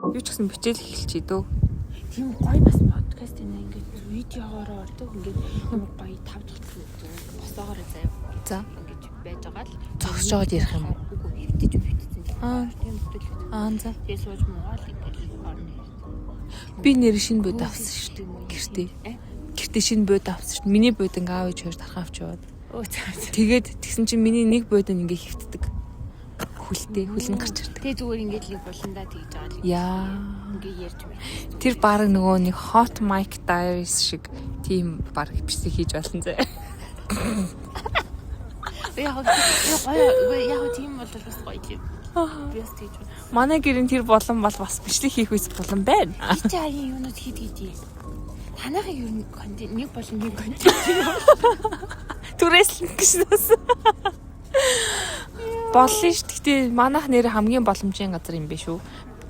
Юу ч гэсэн бичээл эхэлчихээ дөө. Тийм гоё бас подкаст энэ ингээд видеогоор ордог ингээд гоё 5 дахь босоогоор заяа. За. Ингээд байж байгаа л Зогсож яваад ярих юм. Үгүй хэвтэж битсэн. Тийм хөтөл. За. Тэгээ сууж муугаал ингээд орно. Би нэр шинэ бод авсан шүү дээ. Гэртээ. Гэртээ шинэ бод авсан шүү дээ. Миний бод ингээ аав ээж хоёр тархан авч яваад. Тэгээд тэгсэн чинь миний нэг бод ингээ хөвтдөг. Хүлтэй хүлэн гарч ирдэг. Тэгээ зүгээр ингээд л болондоо тэгж байгаа л. Яа. Ингээ ярьж байна. Тэр баг нөгөө нэг Hot Mic Diaries шиг тийм баг бичсэн хийж болсон зэ. Яг тийм бол бас гоё юм. Би бас тэгж байна. Манай гэрийн тэр болон бол бас бичлэг хийх үс болон байна. Чи аяа юунууд хийдгийдээ. Танайхаа ер нь контент нэг болон нэг контент. Түрээс л гиснээс. Боллоо ш. Гэтэ манайх нэр хамгийн боломжийн газар юм биш үү?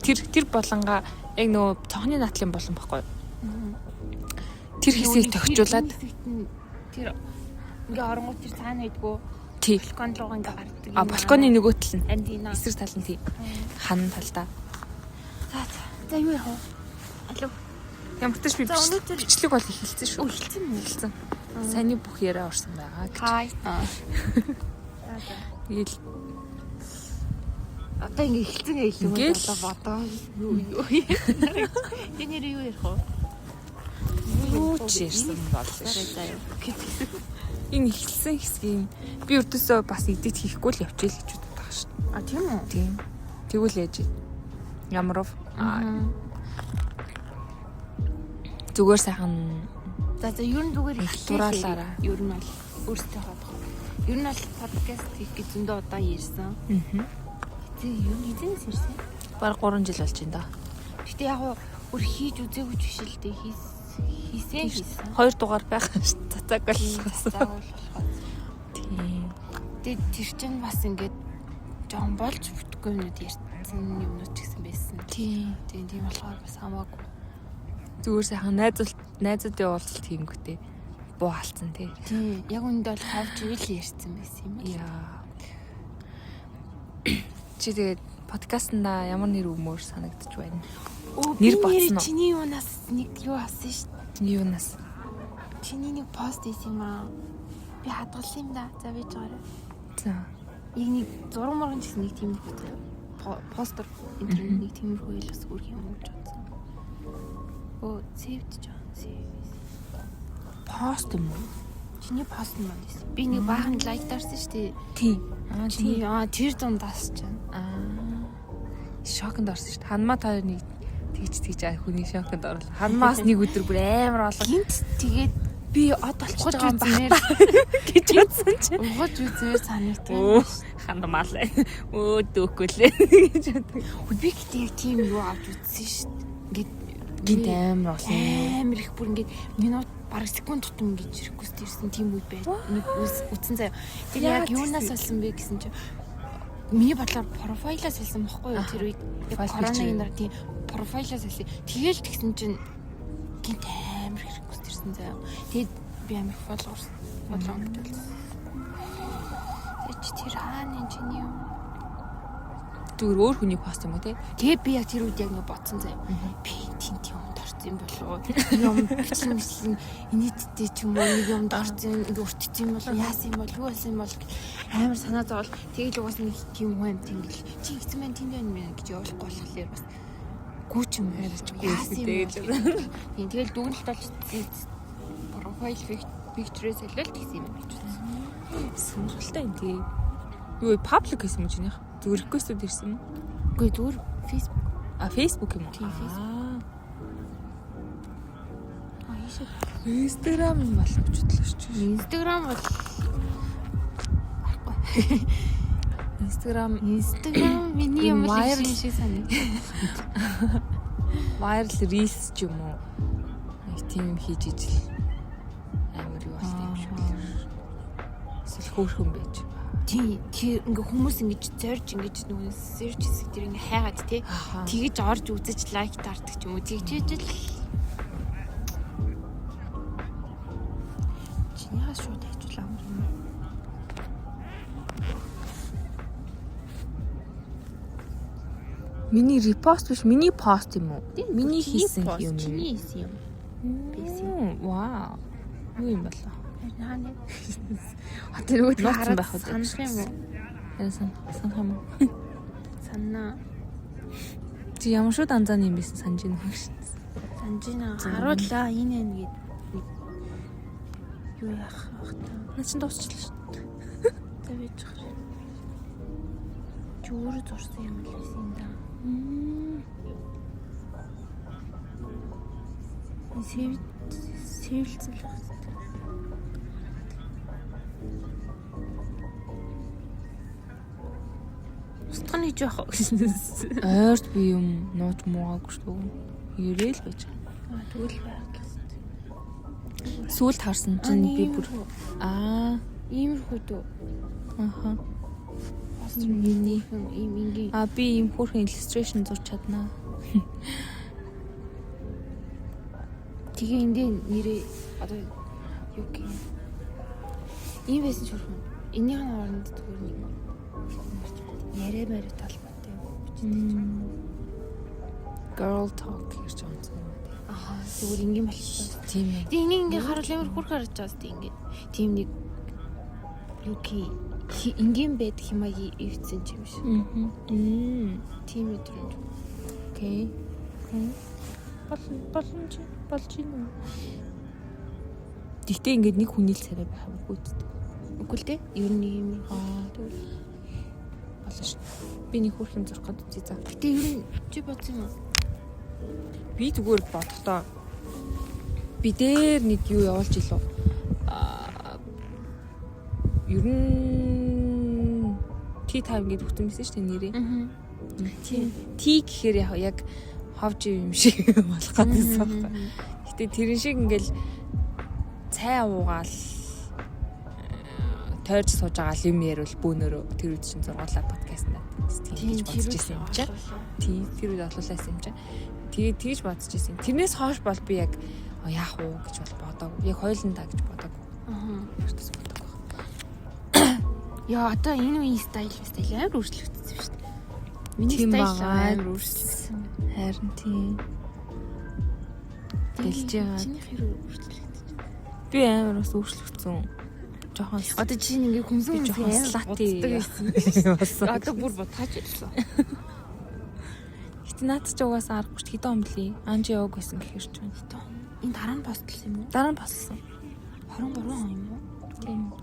Тэр болонга яг нөгөө цонхны натлын болон баггүй. Тэр хэсгийг тохижуулаад тэр ингээ оронгууд тэр цаана байдгүй. Тий. Балкон руу ингээ гардаг. Балконы нөгөө тал нь. Антина. Эсрэг тал нь тий. Хан талдаа. За юу яах вэ? Алло. Ямар ч би бичлэг бол эхэлсэн шүү. Эхэлсэн мүү? Эхэлсэн. Саяны бүх яриа орсон байгаа гэж. Хай. Тэгэл одоо ингээ эхэлсэн илүү бодоо. Юу. Би нэр юу ярих вэ? Юу ч ярьсан болно шүү. Энэ эхэлсэн хэсгийг би өрдөөсөө бас эдит хийхгүй л явчихъя л гэж боддог байгаа шүү. А тийм үү? Тийм. Тэгвэл яаж ямаров зүгээр сайхан За ер нь зүгээр дураалаараа. Ер нь бол өөртөө хадах. Ер нь бол подкаст хийх гэж зөндөө удаа ярьсан. Тэг ер нь эзэнс ирсэн. Бараг 3 жил болж байна да. Гэтэ яг өөр хийж үзээгүй ч биш л дээ хийсэн. 2 дугаар байх шүү. Цацаг болгосон. Тийм. Тэгээд тэр чинь бас ингээд жоон болж бүтггүй юмуд ярьсан юмнууд ч гэсэн байсан. Тийм. Тийм болохоор бас хамаагүй. Зүгээр сайхан найзуудын уулзалт хийнгүүтээ буу халцсан тий. Тийм. Яг үүнд бол хавж ил ярьсан байсан юм. Яа. Чи тэгээд подкастнда ямар нэр өгмөр санагдчих байна? Нэр батсан уу? Чиний юунаас нэг юу авсан шүү дээ. Юунаас? Чиний нэг пост хийсэн юм аа. Би хадгалсан юм да. За бийж байгаарай. За. Нэг зураг мөрөн гэсэн нэг тийм постэр интернет нэг тиймэрхүү хэлээс үрх юм уу гэж бодсон. Оо, сэвдэж байгаа. Сэвээс. Пост юм уу? Чиний пост нь маань байсан. Би нэг баахан лайктаарсан шүү дээ. Тийм. Чиний тэр дундаас ч. Шоконд орсон шүү дээ. Ханма та нэг тэгж хүний шоконд орлоо. Ханмаас нэг өдөр бүр амар болоо. Гинт тэгээд би од болчихж байгаа юм байна гэж бодсон чи. Угаж үзээр санагдсан. Хандмаал. Дөөкөлээ гэж боддог. Би гэдэг яг тийм юу авч үзсэн шүү дээ. Гинт амар болоо. Амар их бүр ингээд минут бараг секунд тутам ингэж ирэхгүйс тэрсэн тийм үе байд. Нэг үтсэн заяа. Тэр яг юунаас болсон бэ гэсэн чинь миний бодлоор профайлаас хэлсэн бохгүй юу тэр үед коронавигийн нар тийм профайлаас хэлсэн. Тэгээл тэгсэн чинь гинт амар хэрэггүйс тэрсэн заяа. Тэгэд би амар фолловерс бодлоо. Тэр хаана чиний юм? Зүгээр өөр хүний пост юм уу те? Тэгээ би яг тэр үед яг бодсон заяа. Би тийм юмд орсон болов уу? Юм бичлэн инээдтэй ч юм уу нэг юмд орсон, өртсөн юм болов яасан юм бол юу болсон юм бол амар санаа зовол тэгэл угаас нэг тийм хүн юм тэнгэл. Чи хэцэн байна тэнд байна мэн гэж явуулахгүй болохоор бас гүүч юм яриач яасан юм бэ? Тийм тэгэл дүгнэлт болж профайл picture-с солиод гэсэн юм гэж байна. Сонирхолтой юм тий. Юу паблик гэсэн юм чинийх? Зүгээр реквестүүд ирсэн юм. Үгүй зүгээр Facebook. Facebook юм уу? Тийм Facebook. Instagram болгочихлоо шүү. Instagram бол Instagram миний юм шиг санагдав. Viral reels ч юм уу. Нэг тийм хийж ижил. Амар юу болтой юм шиг. Эсвэл хөөрхөн байж. Тий, ингээ хүмүүс ингэж зорж ингэж нөгөө search хэсэг дээр ингээ хайгаад тий. Тэгэж орж үзэж лайк таардаг ч юм уу. Тэгжээж л Чинийхээс шууд хайчулаа юм. Миний репост биш, миний пост юм уу? Миний хийсэн юм. Чиний хийсэн юм. Вау. Юу юм болоо? Хаана? Тэр үүд Нууцсан хараад байх үү? санах юм уу? Санах юм уу? Санаа. Чи ямар шууд анзааны юм байсан санаж байна уу? Санжина харууллаа энэ гээд юу яах вэ? Наа чин дуусчлаа шүү. Тавиж хаа. Чөөр зурсан юм л байсан да. Сэвэлцэл байна. Устганы жоох. Ойрт би юм нууж муугаагүй шүү. Ирээл байж байгаа. Тэгвэл байх гэсэн. Сүүлд харсан чинь би бүр Иймэрхүү дөө. Аха. Минийхэн ийм ингийн. Би ийм хөөрхөн illustration зурч чаднаа. Тэгээ эндээ нэрээ одоо юу гэх юм. Ийм байсан ч хөрхөн. Энийхэн хооронд зүгээр нэг ярэ талбартай бичсэн. Girl talk гэж онцгой. Зүгээр ингийн болчихсон. Тийм ээ. Тэгээ энийг ингээ харуул амар хурх харж байгаа сте ингээ. Тийм нэг юу гэх ингийн байд хэмээ ивцэн юм шиг. Тийм өдрөнд. Окей. Болж юм. Тэгтээ ингээд нэг хүний л царай байх юм гүйтэй. Үгүй л дээ. Ер нь юм. Тэгвэл болно шүү. Би нэг хөрх юм зурх гээд үзье за. Гэтэ ер нь чи бодсон юм уу? Би зүгээр бодохдоо би дээр нэг юу явуулж илүү ер нь tea time гэдэг үгтэй байсан шүү дээ нэрээ. Тийм. Tea гэхээр яг ховж юм шиг болох гэдсэн байна. Гэтэ тэрэн шиг ингээл цай уугаал тойрч сууж байгаа юм ярил бөөнөрөө тэр үед чинь зургуулаа подкаст надад тийм гэж бодож ирсэн юм чинь. Тийм тэр үед олуулсан юм чинь. Тэгээд тэгж бодож ирсэн. Тэрнээс хойш бол би яг яах уу гэж бол бодоагүй. Яг хойлондаа гэж бодоагүй. Тэртээс бодоагүй. Яа одоо энэ үеийн стайл амар өөрчлөгдсөн шүү дээ. Миний стайл амар өөрчлөгдсөн. Харин тийм. Дэлж байгаа. Чиний хэр өөрчлөгдсөн. Би амар бас өөрчлөгдсөн. Жохон одоо чинь ингээ хүмсэн амар лати байсан. Одоо бүр ботаач ирсэн. Гэтэ наад ч угаасаа аргагүй ч хэдэн он блий. Анжи яваг байсан гэхэр ч байна. Энэ дараа нь постлсан юм уу? Дараа нь болсон. 23 он юм уу?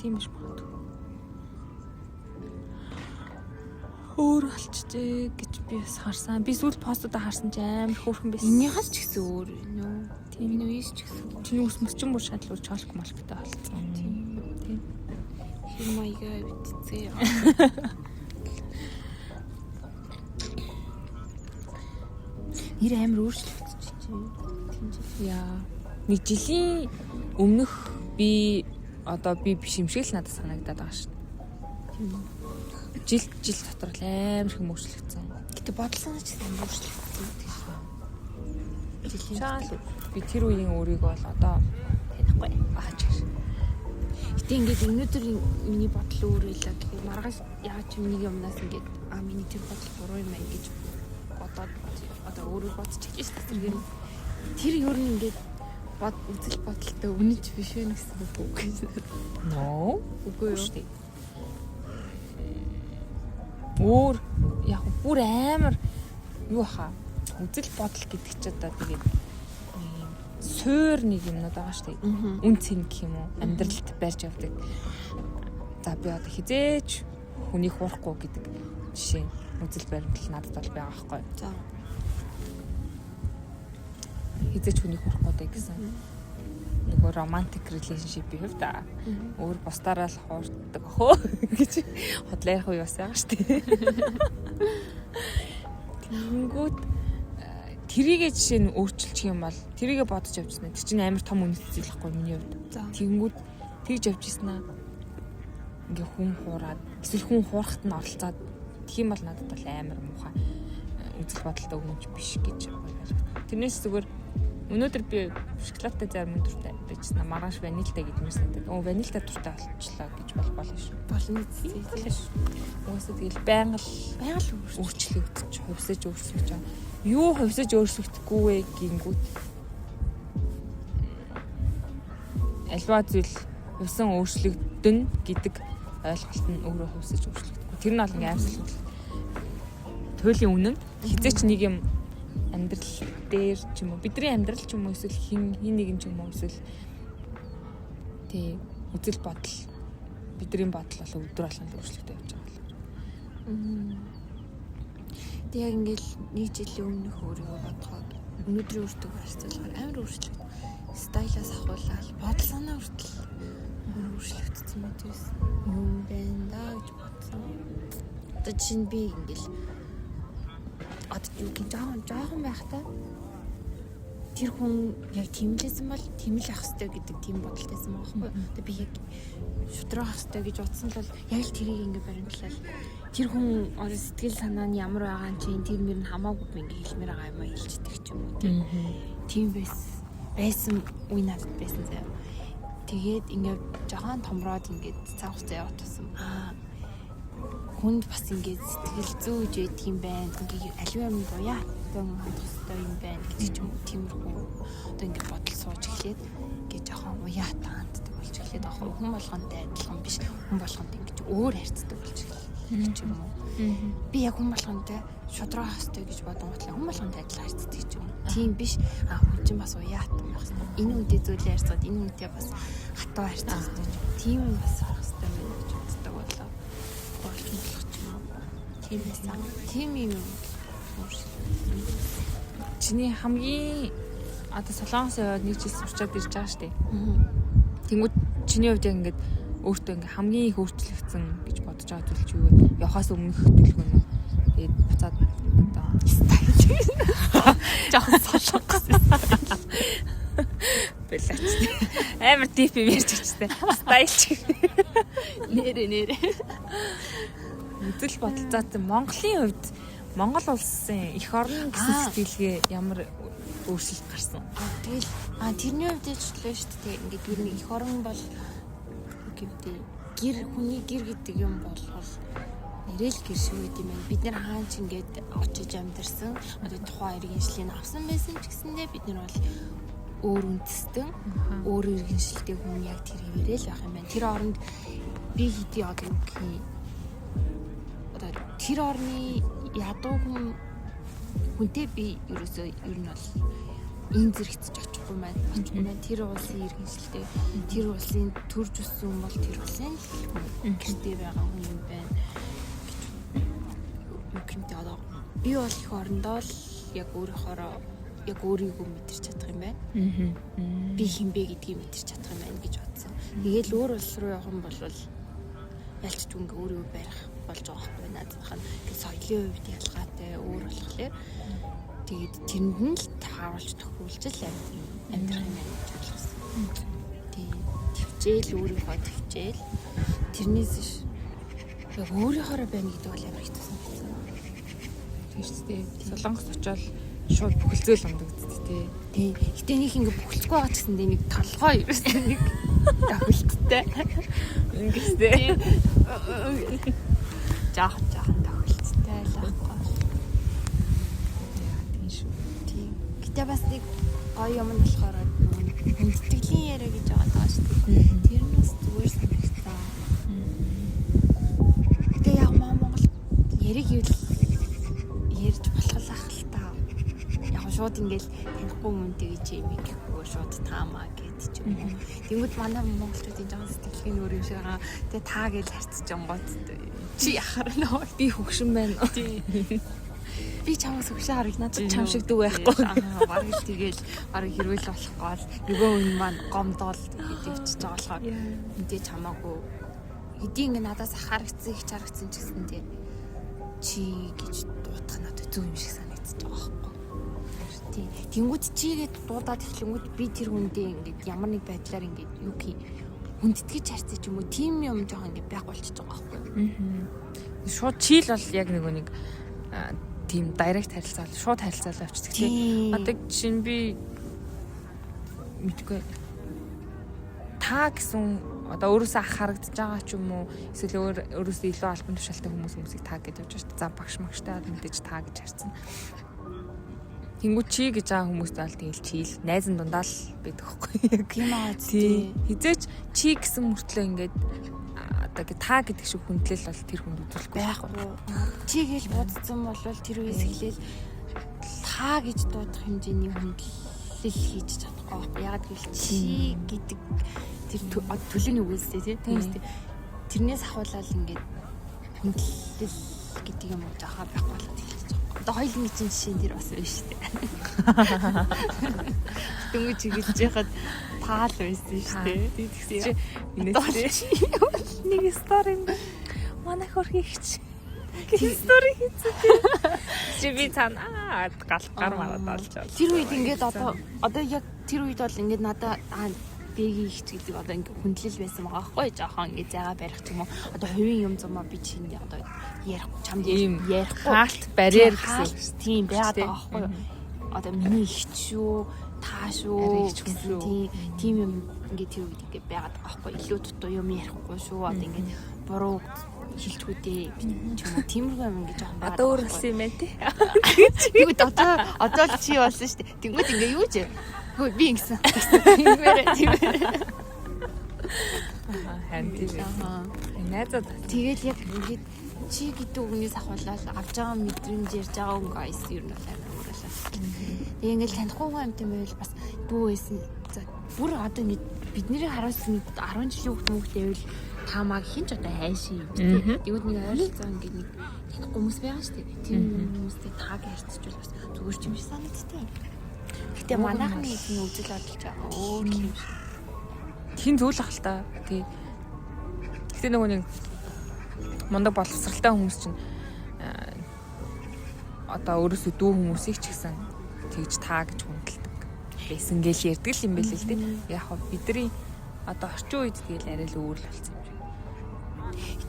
Тийм биш магадгүй. Өөр болчихжээ гэж би бас харсан. Би сүүл постуудаа харсан ч амар хөөрхөн байсан. Энийхээс ч гэсэн өөр нөө. Тийм энэ үеэс ч гэсэн. Чиний ус мөсчин бүр шатлуур чолк малктай болсон. Тийм. Химайгаа битцээ. Нэр амар өөрчлөгдөж чинь. Яа. Нэг жилийн өмнөх би биш юм шиг л надад санагдаад байгаа шүү. Жил дотор л амар их өөрчлөгдсөн. Гэтэ бодлоо ч гэсэн өөрчлөгдсөн тийм шүү. Жилийн би тэр үеийн өөрийгөө бол одоо танихгүй аач. Гэтэ ингээд өнөөдөр миний бодол өөр байлаа гэхээр маргааш яаж ч нэг юмнаас ингээд миний тэр бодол буруу юм аа гэж бодоод одоо өөрөө бодчих гэж байна. Тэр ер нь ингээд үзэл бодолтой үнэнч биш вэ гэсэн үг үү? No. Үгүй юу? Өөр яг бүр амар юу хаа үзэл бодол гэдэг ч одоо тэгээд суур нэг юмнууд байгаа шүү дээ. Үн цэн гэх юм уу? Амьдралд барьж явдаг. За би одоо хизээч хүнийг хуурахгүй гэдэг жишээ үзэл баримтлал надад бол байгаа байхгүй. За. Хизээч хүнийг хуурахгүй дэ гэсэн. Нөгөө romantic relationship-ийн хувьд өөр бусдаараа л хуурдаг охоо гэж хотлоо ярих уу бас байгаа шүү дээ. Тэнгүүд тэрийгэ жишээ нь өөрчилчих юм бол тэрийгэ бодож явчихсан. Тэр чинь амар том үнэт зүйлэхгүй миний хувьд. Тэнгүүд тэгж явчихсан аа. Ингээ хүн хуураад эсвэл хүн хуурахт нь оролцоод тийм бол надад бол амар муухай үзэл бодолтой өгнөж биш гэж байна. Тэрнээс зүгээр Өнөөдөр би шоколадтай зарим өндөртэй байжсан. Маргааш ванильтай гэдмээс надад. Ванильтай дуртай болчихлоо гэж болно шүү. Болно Тийм шүү. Уусаа тэгэл байнга л өөрчлөгдөж, хувьсаж өөрчлөгдөж байгаа. Юу хувьсаж өөрчлөгдөхгүй вэ гингүүт. Альва зүйл хувьсан өөрчлөгдөн гэдэг ойлголт нь өөрөө хувьсаж өөрчлөгдөхгүй. Тэр нь бол ингээм амьсгал. Туйлын үнэн хизээч нэг юм амьдрал дээр ч юм уу бидний амьдрал ч юм уу эсвэл хин нэгэн ч юм уу эсвэл тий үзэл бодол бидний бодол бол өдөр болгон өөрчлөлттэй явж байгаа юм. Тэг яг ингээл нэг жилийн өмнөх өөрийгөө бодоход өнөөдрийн өөртөө харьцуулахаар амар өөрчлөлт. Стайлаас ахуулаад бодол санаа хүртэл өөрчлөгдсөн мэт байсан. Юм байна да гэж бодсон. Одоо чинь би ингээл жоохон байхдаа тэр хүн яг тэмлээсэн бол тэмэл ах хэвээр гэдэг тийм бодолтойсэн байгаа байхгүй. Одоо би яг шудрах хэвээр гэж утсан л яг л тэрийг ингэ баримтлал тэр хүн орон сэтгэл санаа нь ямар байгаа юм чинь тэр мөр нь хамаагүй ингэ хэлмээр байгаа юм а хэлждэг ч юм уу тийм байсан үе надад байсан заяа. Тэгээд ингэ жоохон томроод ингэ цаг хугацаа яваад тасан. Хүнд бас ингээд сэтгэл зүй гэж байдаг юм байна. Ингээд аливаа юм буяа хандах хэрэгтэй юм байна гэдэг ч юм уу тиймэрхүү. Одоо ингээд бодол сууж эхлээд ингээд жоохон уяатан ханддаг болж эхлээд байгаа хүн болгонтэй адилхан биш. Хүн болгонд ингээд өөр харьцдаг болж эхэлдэг ч юм уу. Би яг хүн болгонтэй шудрах хэрэгтэй гэж бодсон готлаа хүн болгонтэй адилхан харьцдаг ч юм уу. Тийм биш. Хүн чинь бас уяатан байх хэрэгтэй. Энэ үедээ зүйлээ харьцаад энэ үедээ бас хатуу харьцдаг ч юм. Тийм юм бас харах хэрэгтэй юм гэж боддог болоо. Тийм байсан. Тийм юм. Чиний хамгийн одоо Солонгос яваад нэг жил сурчаад ирж байгаа шүү дээ. Тэнгүүд чиний хувьд яг ингээд өөртөө ингээд хамгийн их өөрчлөгдсөн гэж бодож байгаа зүйл чи юу вэ? Явахаас өмнөх төлөвлөгөө нь. Тэгээд буцаад одоо стайл. Жохон солонгос. Бэлээч. Амар дип юм ярьж чичтэй. Стайл чи. Нэрэ. Үзэл бодол заасан Монголын хувьд Монгол улсын эх орн гэсэн сэтгэлгээ ямар өөрчлөлт гарсан. Тэгэл тэрний хувьд ч л шүү дээ. Ингээд ер нь эх орн бол гэмтэй гэр хүний гэр гэдэг юм бол нэрэл гэр шиг үт юм байна. Бид нэр хаан ч ингээд очиж амьдэрсэн. Одоо тухайн иргэншлийн авсан байсан ч гэсэндээ бид нар бол өөр үндэстэн, өөр иргэншилтэй хүн яг тэр хിവэрэл байх юм байна. Тэр оронд би хэдий одоо тэр орны ядуу хүнтэй би ерөөсөө ер нь бол энэ зэрэгтж очихгүй маань. Тэр улсын иргэншилтэй, тэр улсын төрж өссөн хүн бол тэр улсын гэртээ байгаа хүн юм байна. Юу гэмтэй одоо би бол их орондоо л яг өөрийгөө мэдэрч чадах юм байна. Би хинбэ гэдгийг мэдэрч чадах юм байна гэж бодсон. Тэгээл өөр улс руу явах юм бол ялч түнгээ өөрийгөө барих болж байгаа байхгүй наадах нь соёлын хувьд ялгаатай өөр болохоор тэгээд тэрэнд нь л тааруулж тохируулж л амьдрах юм байна гэж ойлгосон. Тэгээд төвчээл өөрийгөө төвчээл тэрнээс яг өөрийнхоороо байна гэдэг бол амар хэцүүсэн байсан. Тэгчтэй Солонгос очоод шууд бүхэлцээл ундагддаг тий. Гэтэ нэг ингэ бүхэлцгүй байгаа ч гэсэндээ нэг толгой ерөөсөө нэг тохилттай. Ингэстэй. Жаахан тохилттай л аахгүй. Тийм шүү. Тийм. Гэтэ бас нэг гоё юм нь болохоор хүндэтгэлийн яриа гэж байгаа шүү дээ. Тэр нь бас зүгээр санагдсан. Гэтэ яг Монгол яриг ярьж болох л та. Яг шууд ингээл танихгүй мөнтэй гэж юм ихгүй шууд таамаа гэд ч юм уу. Тэнгүүд манай монголчуудын жан сэтгэлийн өөр юм шиг байгаа. Тэгээ таа гэж харьцаж онгоц чи яхаар нөө Би хөгшин байна. Би чамаас хөгшин харагдана Чам шиг дүү байхгүй. Бараг л тэгэл бараг хэрвэл болохгүй л нөгөө хүн маань гомдоол тэгээд явчихж байгаа болохоор мэдээж хамаагүй хэдий ингэ надаас харагдсан их харагдсан ч гэсэндээ чи гэж дуудах надад зөв юм шиг санагдаж байгаа байхгүй. Тэнгүүд чигээд дуудаад эхлэнгүүд би тэр хүндээ ингээд ямар нэг байдлаар ингээд юу гэх хүндэтгэж харьцаж юм уу тийм юм жоохон ингээд байх болчихж байгаа байхгүй. Шууд чийл бол яг нэг тийм директ харилцаа шууд харилцаа авчдаг тийм. Одоо жишээ нь би мэдгүй та гэсэн одоо өөрөөсөө ах харагдаж байгаа ч юм уу эсвэл өөрөөсөө илүү албан тушаалтай хүмүүсийг та гэж явж байгаа шүү дээ. За багш магштай мэдээж та гэж харьцсан. Тэнгүү чи гэж байгаа хүмүүст бол тэгэл чийл найзан дундаа л байдаг байхгүй. Тийм аа тий. Хизээч чи гэсэн мөртлөө ингээд одоо та гэдэг шиг хүндлэл бол тэр хүнд үзүүлэхгүй байхгүй. Чи гэж бодсон бол тэр үеэс эхлээл та гэж дуудах хэмжээний хүндлэл хийж чадахгүй байхгүй. Ягаад гэвэл чи гэдэг тэр төлөвний үгээс тийм үстэй. Тэрнээс ахуулаад ингээд хүндлэл гэдэг юм уу жахаа байхгүй болоод эхэлж байгаа. Одоо хоёулын чинь жишээ тэр бас байна шүү дээ. Дөнгөж чиглэж яхад таал байсан шүү дээ. Тэгсэн чи нэг стори манай хөрхийгч стори хийсэн. Чи би цаана гар мараад олж байна. Тэр үед ингээд одоо яг тэр үед бол ингээд надаа бэгийн ихч гэдэг одоо ингээд хүндлэл байсан байгаа байхгүй жоохон ингээд зайгаа барих ч юм уу одоо хувийн юм зумаа би чинь одоо ярихгүй чамд ярихгүй хаалт барьер гэсэн тийм байгаад байгаа байхгүй одоо миний ихч шүү таа шүү гэсэн тийм юм ингээд тэр үед ингээд байгаад байгаа байхгүй илүү дутуу юм ярихгүй шүү одоо ингээд буруу хилчгүй дээ ч юм уу тиймэрхүү юм ингээд жоохон одоо өөр болсон юм байна тий. Тэгвэл одоо л чи болсон шүү дээ. Тэнгүүд ингээд юу ч хөө би ингэсэн. Тиймэрэ. Ханти. Найзад тэгээд яг ингээд чи гэдэг үгнээс ахуулаад авч байгаа мэдрэмж ярьж байгаа өнгө айс юу нэг амарлаа. Тэгээд ингээд танихгүй хүн амт юм байвал бас дүү байсан. За бүр одоо ингээд бидний харуулсан 10 жилийн хүүхдтэй байвал таамаг хинч одоо хайшин юм тий. Тэгвэл нэг ойролцоо ингээд нэг танихгүй хүмүүс байгаа шүү дээ. Тийм хүмүүстэй тааг ярьцчихвал бас зүгээр ч юм шиг санагдтыг. Гэтэ манайхны нэг үзэл бодолч байгаа. Өөр юм шиг. Хин зүйл ах л та. Тий. Гэтэ нөгөө нэг мундаг боловсралтай хүмүүс чинь одоо өөрөөсөө дүү хүмүүсийг ч гэсэн тэгж таа гэж хүндэлдэг. Байсан гээл ярьдаг л юм байл л дээ. Яг хоо бидний одоо орчин үед тэгэл арай л өөр л болсон юм шиг.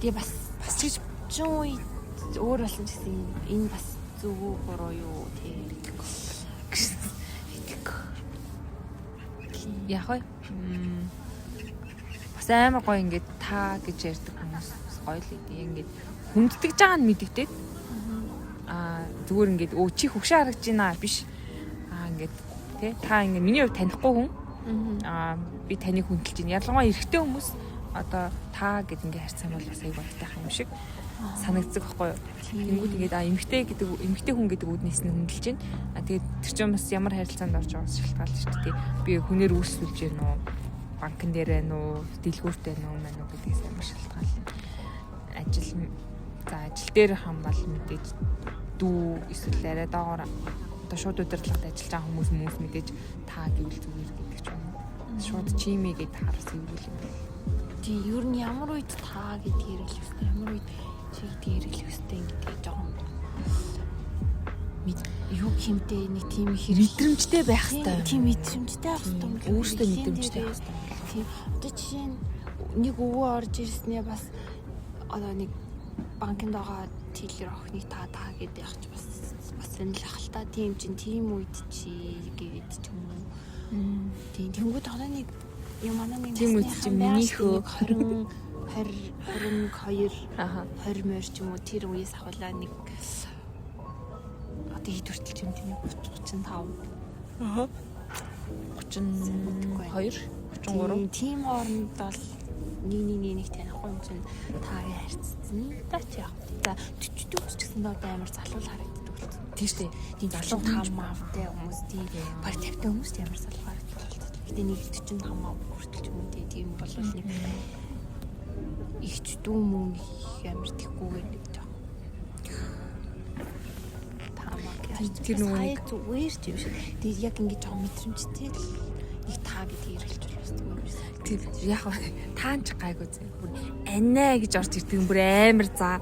Гэтэ бас ч орчин үед өөр болсон ч гэсэн энэ бас зөв үү буруу юу тий. Яг хоо бас амар гоё ингээд та гэж ярьдаг хүмүүс гоё л дээ. Ингээд хүнддэг байгаа нь мэддэгтэй. Зүгээр ингээд өө чи хөшөө харагч байна биш. Ингээд тий та ингээд миний хувьд танихгүй хүн. Би таныг хүндэлж байна. Ялангуяа эрэгтэй хүмүүс одоо та гэд ингээд харьцсан бол бас аяг бодтой юм шиг санагддаг байхгүй юу. Тэнгүүд ингээд эмэгтэй хүн гэдэг үднээс нь хүндэлж байна. Тэгээд тэр чинь бас ямар харилцаанд орж байгаас шалтгаалж шүү дээ. Би хүнээр үйлсүүлж байна уу? Банкн дээр байна уу? Дэлгүүрт байна уу? Мань уу гэдгээс ямар шалтгаална. Ажил дээр хамгаал мэдээж дүү эсвэл арай доогоор одоо шууд удирдлагад ажиллаж байгаа хүмүүс мэдээж та гэвэл зүгээр гэдэг ч юм уу. Шууд чимээ гэд харсан юм юм байна. Тий, ер нь ямар үед та гэдгийг хэрэглэх ёстой, ямар үед чи гэдгийг хэрэглэх ёстой гэдгийг жоохон юу хэмтэй нэг тийм мэдрэмжтэй байх хэрэгтэй. Тийм мэдрэмжтэй байх хэрэгтэй. Өөртөө мэдрэмжтэй байх хэрэгтэй. Тийм. Одоо жишээ нь нэг өвөө орж ирснээ бас одоо нэг банкнд байгаа тейлэр охиныг та гэдэг явах ч бас сонирхол ах л та. Тийм чинь тийм үед чи гэдэг ч юм уу. Тийм тэнгууд одоо нэг юм манай нэг тийм үед чи минийхөө 20 22 20 мөр ч юм уу тэр үеэс ахуулаа нэг одоо хэд хүртэл ч юм тийм 35 33 тийм хооронд бол нэг танихгүй юм чинь таагийн харьцсан та ч яах. За 40 ч гэсэн одоо амар залуул харагддаг болсон. Тийм шүү дээ. Тийм 75 маавтай хүмүүс тийм баг 50 хүмүүс ямар залуу харагддаг болсон. Гэтэ нэг 45 мав хүртэл ч юм уу тийм болвол нэг ихч дүү мөн амар тэхгүйгээр нэг жоо. Тэр нэг зүгээр ч юм шиг. Тэгээд яг ингэж жоо мэдрэмжтэй л нэг та гэдгийг хэрэглэж байна зүгээр юм шиг. Тэр яг таанч гайгүй зэ. Бүр анаа гэж орж ирдэг бүр амар за.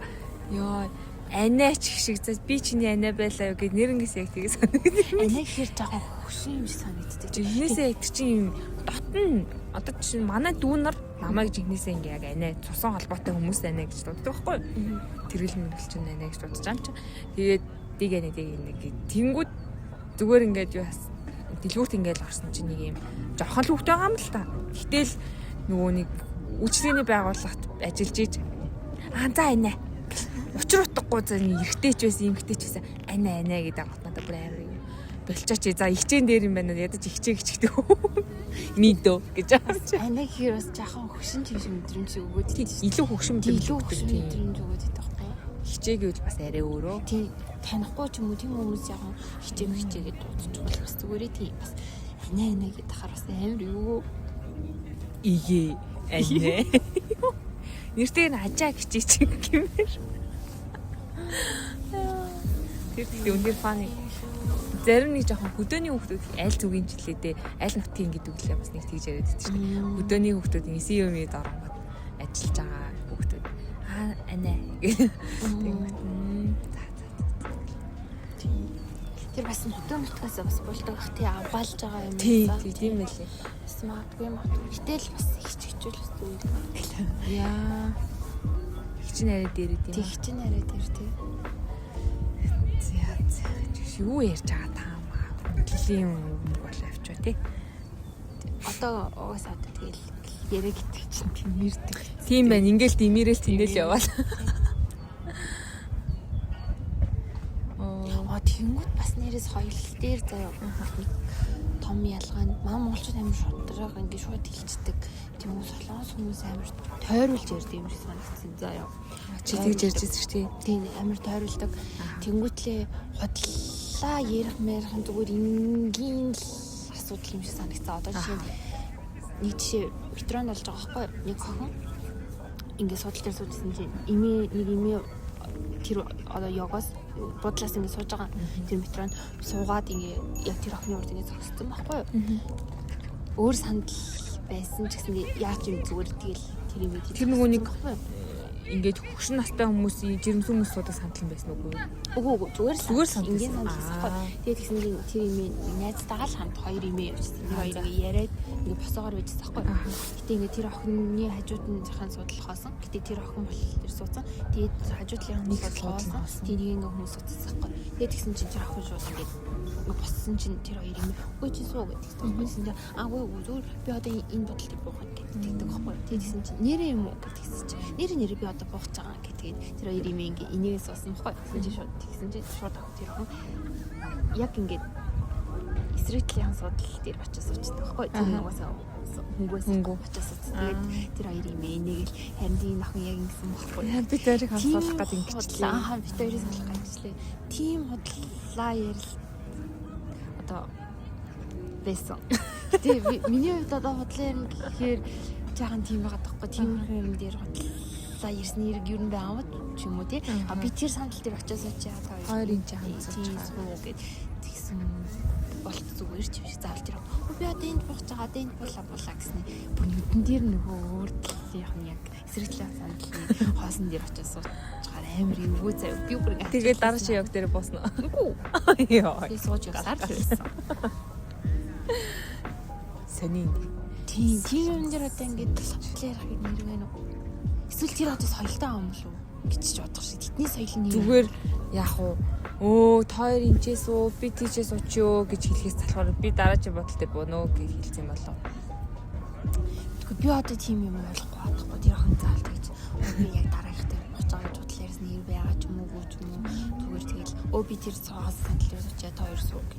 Йоо анаач их шиг за би чиний анаа байлаа юу гэд нэрэнгээс яг тгий санагдав. Анаа гэхэр жоохон хөшин юм шиг санагддаг. Жигнэсээ яг чинь юм дотн одоо чинь манай дүүнар намайг жигнэсээ ингээ яг анаа цусан холбоотой хүмүүс анаа гэж дууддаг байхгүй юу? Тэргэл мэрэгэл чинь анаа гэж дуудаж байгаа юм чи. Тэгээд дэг нэг тэнгүүд зүгээр ингээд юу дэлгүүрт ингээл орсон чинь нэг юм жоохон л хөвгтэй байгаа юм л та. Гэтэл нөгөө нэг үйлчлэгээний байгууллагт ажиллаж ийж за анаа. Учир утгагүй за эргэжтэйч байсан, эмгтэйч байсан. Анаа гэдэг надад бүр амар юм. Болчооч за ихчэн дээр юм байна. Ядаж ихчээ гिचгдэг. Мэдөө гэж байгаа. Анаа гэхээр бас жаахан хөшин чимш мэдрэмж өгөөд илүү хөшин мэдрэмж өгөөд байдаг байхгүй. Хичээ гэвэл бас арай өөрөө. Тийм танихгүй ч юм уу тийм хүмүүс яахан хичээгээд дуудчихвал бас зүгээрээ тийм бас анаа гэдэг хахаар бас амар юу. Игээ анаа. Нэртэй н ажаа гिचээч гэмээр. Тэр үнээр фаны. Зарим нэг жоохон хөдөөний хүүхдүүд аль зүгийн жилээ дээ аль нутгийн гэдэг үглээ бас нэг тэгж яриад байдаг шүү дээ. Хөдөөний хүүхдүүд инсиумид оронгод ажиллаж байгаа хүүхдүүд анаа гэх. Тэр бас хөдөө нутгаас бас болдог ах тий аваалж байгаа юм байна. Тийм байлээ. Бас магадгүй. Гэтэл бас хичээчүүл бас зүйл. Яа. Хичнээн арай дээр үү? Тэг хичнээн арай дээр тий. Юу ярьж байгаа таамаа. Гэллийн үг бол авчаа тий. Одоо угаасаа тэгэл яриа гэдэг чинь тэмэрдэг. Тийм байна. Ингээл димэрэл тэнэл яваал. Тэнгүүд бас нэрээс хоёул дээр заяа том ялгаа нь монголчууд амар шудраг ингээд шууд хэлцдэг. Тийм үү солонгос хүмүүс амар тойруулж ярьдаг юм шиг санагдсан заяа. Чи тэгж ярьж байсан шүү дээ. Тийм амар тойруулдаг. Тэнгүүтлээ хотлаа ярих мэрхэн зүгээр энгийн л асуудал юм шиг санагдсан. Одоо жишээ нэг жишээ метронд болж байгаа байхгүй нэг охин ингээд судал дээр суудсан чинь эмээ тэр одоо йогоос бодлаас ингэ сууж байгаа тэр метронд суугаад ингэ яг тэр охины урд ингэ зогссон байхгүй юу. Өөр сандал байсан ч гэсэн яаж юм зүгээр тэгэл тэр юм ээ. Тэр нөгөө нэг ингээд хөшин настай хүмүүсийн жирэмсэн хүмүүс суудаг сандал байсан уу? Үгүй зүгээр сандал ингийн сандал байхгүй. Тэгээд тэгсэн чинь тэр имээ найзтайгаа л хамт хоёр имээ явчихсан. Тэр хоёрыг яриад ингээд босоогоор байжсан байхгүй. Гэтэ ингээд тэр охины хажууд нь захын судал хоосон. Гэтэ тэр охин бол тэр суудсан. Тэгээд хажуудлын нэг судал хоосон. Тэр ингээ хүмүүс суудсан байхгүй. Тэгээд тэгсэн чинь тэр охин шууд ингээд боссон чинь тэр хоёр имээ үгүй чи суу гэдэг. Тэгсэн чинь аагүй зүгээр би одоо энэ бодолтыг буухад гэдэг байхгүй. Тэгээд тэгсэн чинь нэрээ юм уу гэдгийгсэн чинь нэрээ би одоо буух гэж байгаа гэдгээд тэр хоёр имээ ингээ инээс суусан байхгүй. Тэгсэн чинь шууд тэр охин яг ингээд эсрэгтлийн судал дээр очиж суучдаг байхгүй. Тэр нугасаа хөнгөөс очиж суучдаг. Тэгээд тэр хоёр имээ нэг л харин тийм охин яг ингэсэн байхгүй. Би тэрийг хамсуулах гэдэг ингэчлээ. Аа би тэрийг хамсуулах гэжлээ. Тим худлаа ярил одоо байсан. Тэгээ миний хувьд одоо худлаа ярил гэхээр жаахан тийм байгаа тахгүй. Тиймэрхүү юм дээр худлаа ярьсны хэрэг юу нэ аваад ч юм уу тий. А би тэр сандал дээр очиж суучаа хоёрын жаахан сууж гээд тэгсэн болт зүгээр ч юм шиг заавал тэр би одоо энд буух байгаа энд булаа гэснэ. Бүр нүдэн дээр нөгөө өөр талын яг эсрэгтлийн сандлын хоосон дээр очиж суучгаар амар эвгүй заяа. Би бүр тэгээд дараа чи яг дээр бууснаа. Үгүй. Яа. Би сууж явсаар л байсан. Сонин. Тийм юм дээр одоо ингээд соёлоор ярих нэр байна уу? Эсвэл тэр одоо соёлтой юм шүү гэж ч бодох шиг. Тэдний соёл нь зүгээр яах вэ? Тоор инчээс үү би тийчээс очиё гэж хэлхээс залхаар би дараагийн бодолтой боноо гэж хэлсэн болов. Тэгэхгүй би одоо тийм юм ойлгохгүй байхгүй. Тэр охин заал тэгж би яг дараагийнхтай буцаа гэж бодлоо ярьсан нэр байгаа ч юм уу ч юм уу. Зүгээр тэгэл би тэр цаас сандал дээр очиад хоёр сууг